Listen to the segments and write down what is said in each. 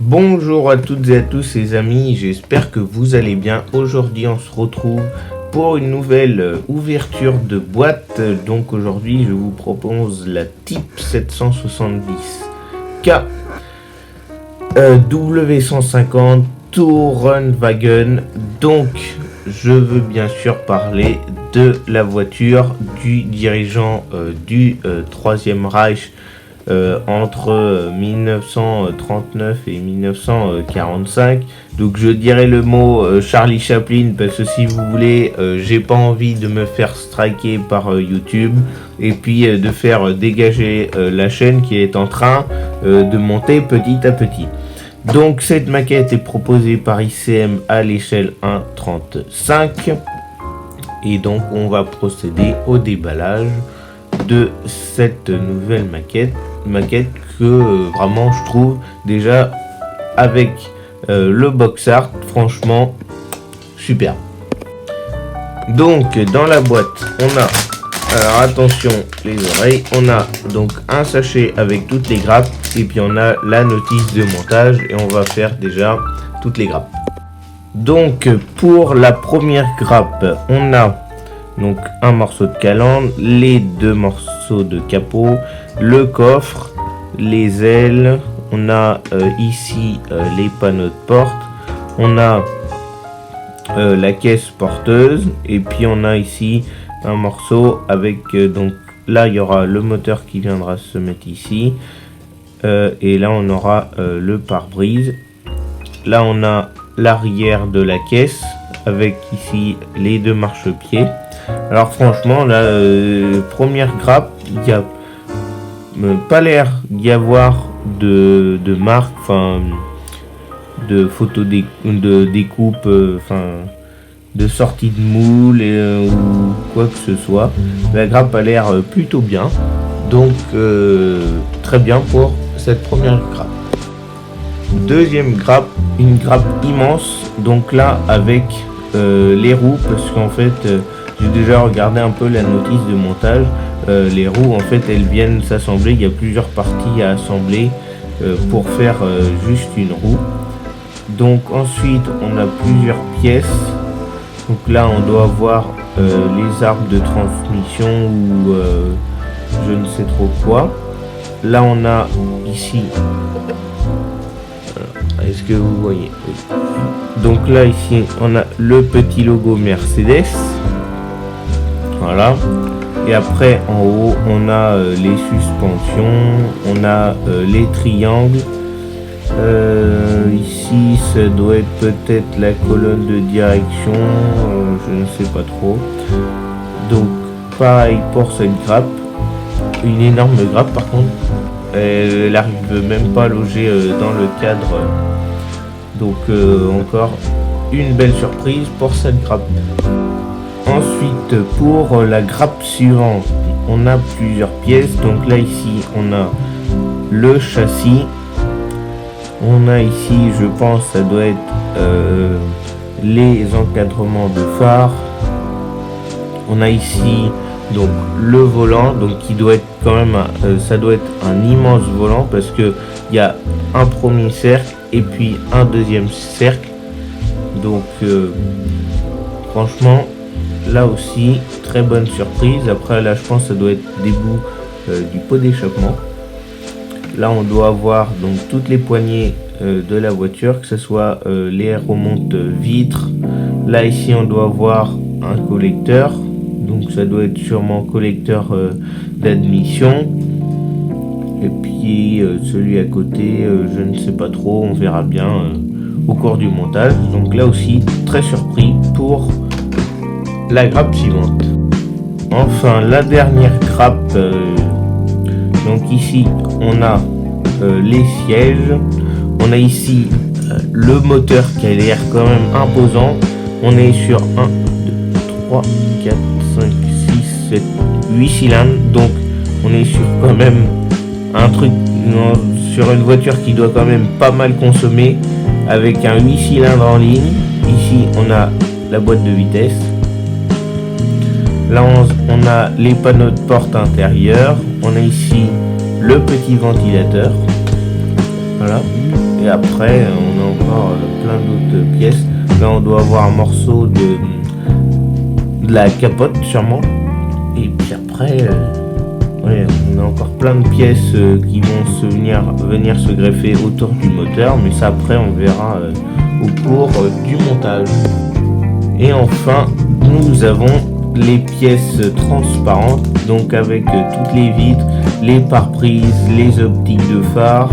Bonjour à toutes et à tous les amis, j'espère que vous allez bien. Aujourd'hui on se retrouve pour une nouvelle ouverture de boîte. Donc aujourd'hui je vous propose la Type 770K W150 Tourenwagen. Donc je veux bien sûr parler de la voiture du dirigeant du Troisième Reich entre 1939 et 1945. Donc je dirais le mot Charlie Chaplin, parce que si vous voulez, j'ai pas envie de me faire striker par YouTube et puis de faire dégager la chaîne qui est en train de monter petit à petit. Donc cette maquette est proposée par ICM à l'échelle 1/35 et donc on va procéder au déballage de cette nouvelle maquette que vraiment je trouve déjà avec le box art franchement super. Donc dans la boîte on a, alors attention les oreilles, on a donc un sachet avec toutes les grappes et puis on a la notice de montage et on va faire déjà toutes les grappes. Donc pour la première grappe on a donc un morceau de calandre, les deux morceaux de capot, le coffre, les ailes, on a ici les panneaux de porte, on a la caisse porteuse et puis on a ici un morceau avec donc là il y aura le moteur qui viendra se mettre ici et là on aura le pare-brise. Là on a l'arrière de la caisse avec ici les deux marchepieds. Alors franchement la première grappe, il n'y a pas l'air d'y avoir de marque, enfin de photo de découpe, enfin de sortie de moule ou quoi que ce soit. La grappe a l'air plutôt bien, donc très bien pour cette première grappe. Deuxième grappe, une grappe immense, donc là avec les roues, parce qu'en fait j'ai déjà regardé un peu la notice de montage. Les roues en fait elles viennent s'assembler, il y a plusieurs parties à assembler pour faire juste une roue. Donc ensuite on a plusieurs pièces, donc là on doit avoir les arbres de transmission ou je ne sais trop quoi. Là on a ici, est-ce que vous voyez? Oui. Donc là ici on a le petit logo Mercedes, voilà. Et après en haut on a les suspensions, on a les triangles, ici ça doit être peut-être la colonne de direction, je ne sais pas trop. Donc pareil pour cette grappe, une énorme grappe par contre, elle n'arrive même pas à loger dans le cadre, donc encore une belle surprise pour cette grappe. Ensuite pour la grappe suivante on a plusieurs pièces, donc là ici on a le châssis, on a ici je pense ça doit être les encadrements de phare, on a ici donc le volant, donc qui doit être quand même ça doit être un immense volant parce que il y a un premier cercle et puis un deuxième cercle, donc franchement là aussi très bonne surprise. Après là je pense que ça doit être des bouts du pot d'échappement. Là on doit avoir donc toutes les poignées de la voiture, que ce soit les remontes vitres. Là ici on doit avoir un collecteur, donc ça doit être sûrement collecteur d'admission. Et puis celui à côté je ne sais pas trop, on verra bien au cours du montage. Donc là aussi très surpris pour la grappe suivante. Enfin la dernière grappe, donc ici on a les sièges, on a ici le moteur qui a l'air quand même imposant. On est sur 1, 2, 3, 4, 5, 6, 7, 8 cylindres, donc on est sur quand même un truc, sur une voiture qui doit quand même pas mal consommer, avec un 8 cylindres en ligne. Ici on a la boîte de vitesse. Là on a les panneaux de porte intérieurs, on a ici le petit ventilateur, voilà. Et après, on a encore plein d'autres pièces. Là, on doit avoir un morceau de la capote, sûrement. Et puis après, ouais, on a encore plein de pièces qui vont venir se greffer autour du moteur. Mais ça, après, on verra au cours du montage. Et enfin, nous avons les pièces transparentes, donc avec toutes les vitres, les pare-brises, les optiques de phare.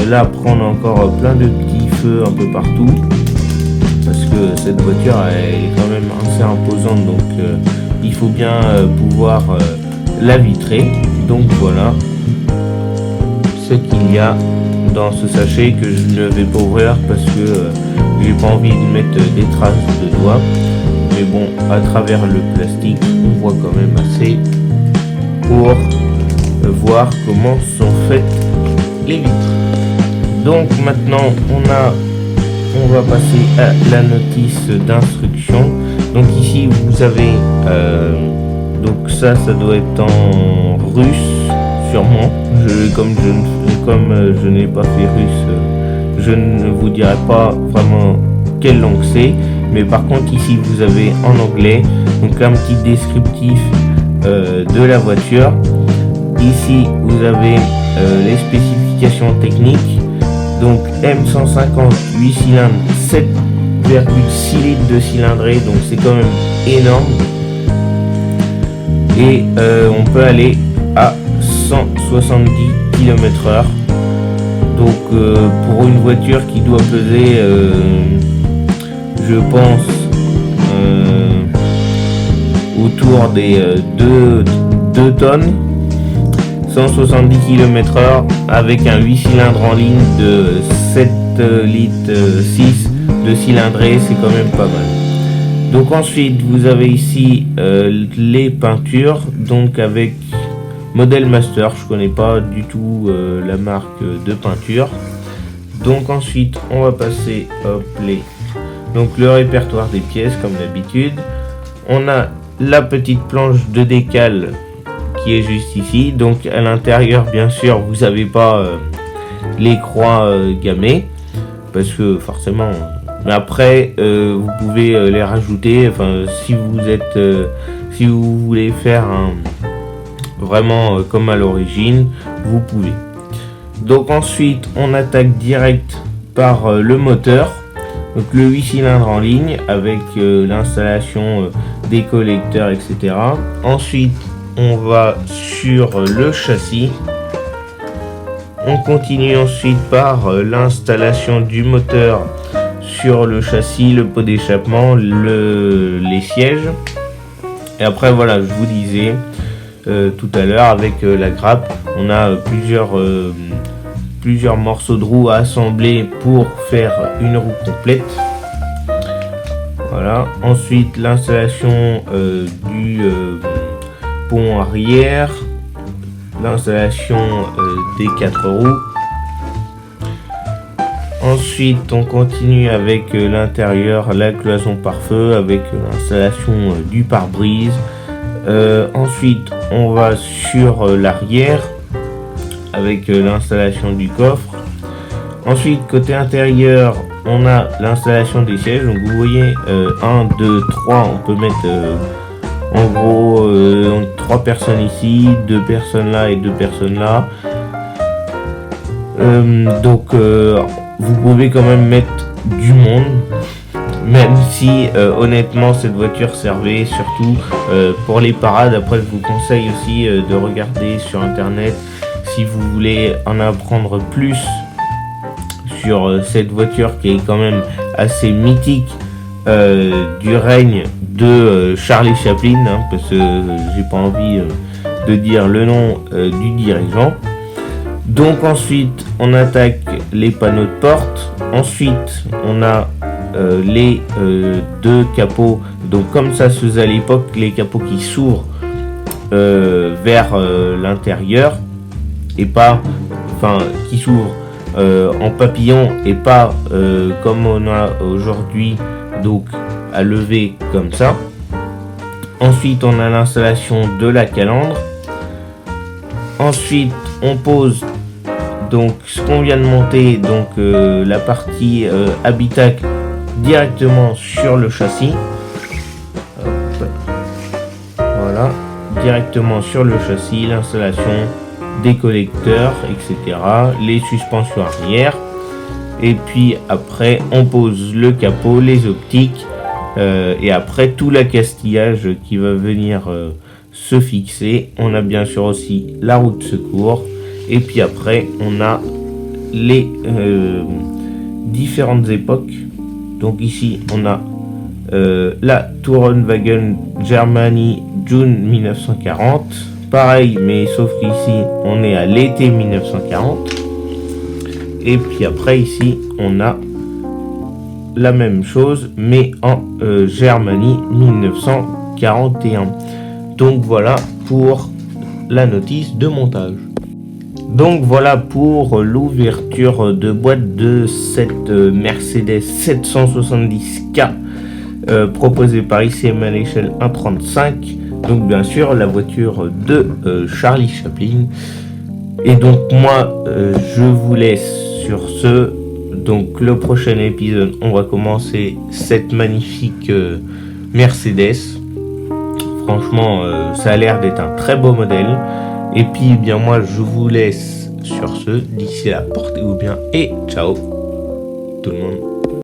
Là, après, on a encore plein de petits feux un peu partout, parce que cette voiture est quand même assez imposante, donc il faut bien pouvoir la vitrer. Donc voilà ce qu'il y a dans ce sachet que je ne vais pas ouvrir parce que j'ai pas envie de mettre des traces de doigts. Mais bon, à travers le plastique, on voit quand même assez pour voir comment sont faites les vitres. Donc maintenant, on va passer à la notice d'instruction. Donc ici, vous avez donc ça doit être en russe, sûrement. Comme je n'ai pas fait russe, je ne vous dirai pas vraiment quelle langue c'est. Mais par contre, ici, vous avez en anglais, donc un petit descriptif de la voiture. Ici, vous avez les spécifications techniques. Donc M150 8 cylindres, 7,6 litres de cylindrée, donc c'est quand même énorme. Et on peut aller à 170 km/h. Donc pour une voiture qui doit peser, je pense, autour des 2 tonnes, 170 km/h avec un 8 cylindres en ligne de 7 litres 6 de cylindrée, c'est quand même pas mal. Donc ensuite vous avez ici les peintures, donc avec Model Master, je connais pas du tout la marque de peinture. Donc ensuite on va passer donc le répertoire des pièces comme d'habitude. On a la petite planche de décale qui est juste ici. Donc à l'intérieur, bien sûr, vous n'avez pas les croix gammées parce que forcément. Mais après, vous pouvez les rajouter. Enfin, si vous voulez faire vraiment comme à l'origine, vous pouvez. Donc ensuite, on attaque direct par le moteur. Donc le 8 cylindres en ligne avec l'installation des collecteurs, etc. Ensuite, on va sur le châssis. On continue ensuite par l'installation du moteur sur le châssis, le pot d'échappement, les sièges. Et après voilà, je vous disais tout à l'heure avec la grappe, on a plusieurs morceaux de roues à assembler pour faire une roue complète. Voilà. Ensuite l'installation du pont arrière, l'installation des 4 roues. Ensuite on continue avec l'intérieur, la cloison pare-feu avec l'installation du pare-brise. Ensuite on va sur l'arrière avec l'installation du coffre. Ensuite côté intérieur on a l'installation des sièges. Donc vous voyez 1, 2, 3, on peut mettre en gros 3 personnes ici, 2 personnes là et 2 personnes là. Donc vous pouvez quand même mettre du monde, même si honnêtement cette voiture servait surtout pour les parades. Après je vous conseille aussi de regarder sur internet si vous voulez en apprendre plus sur cette voiture qui est quand même assez mythique du règne de Charlie Chaplin, hein, parce que j'ai pas envie de dire le nom du dirigeant. Donc ensuite on attaque les panneaux de porte. Ensuite on a les 2 capots. Donc comme ça se faisait à l'époque, les capots qui s'ouvrent vers l'intérieur et pas, enfin qui s'ouvrent en papillon et pas comme on a aujourd'hui, donc à lever comme ça. Ensuite on a l'installation de la calandre. Ensuite on pose Donc ce qu'on vient de monter, donc la partie habitacle directement sur le châssis. Hop. Voilà, directement sur le châssis, l'installation des collecteurs, etc. Les suspensions arrière. Et puis après on pose le capot, les optiques et après tout l'accastillage qui va venir se fixer. On a bien sûr aussi la roue de secours et puis après on a les différentes époques. Donc ici on a la Tourenwagen Germany June 1940, pareil mais sauf qu'ici on est à l'été 1940. Et puis après ici on a la même chose mais en Germanie 1941. Donc voilà pour la notice de montage. Donc voilà pour l'ouverture de boîte de cette Mercedes 770K proposée par ICM à l'échelle 1.35. Donc bien sûr la voiture de Charlie Chaplin. Et donc moi je vous laisse sur ce. Donc le prochain épisode on va commencer cette magnifique Mercedes. Franchement ça a l'air d'être un très beau modèle. Et puis bien moi je vous laisse sur ce. D'ici là portez-vous bien et ciao tout le monde.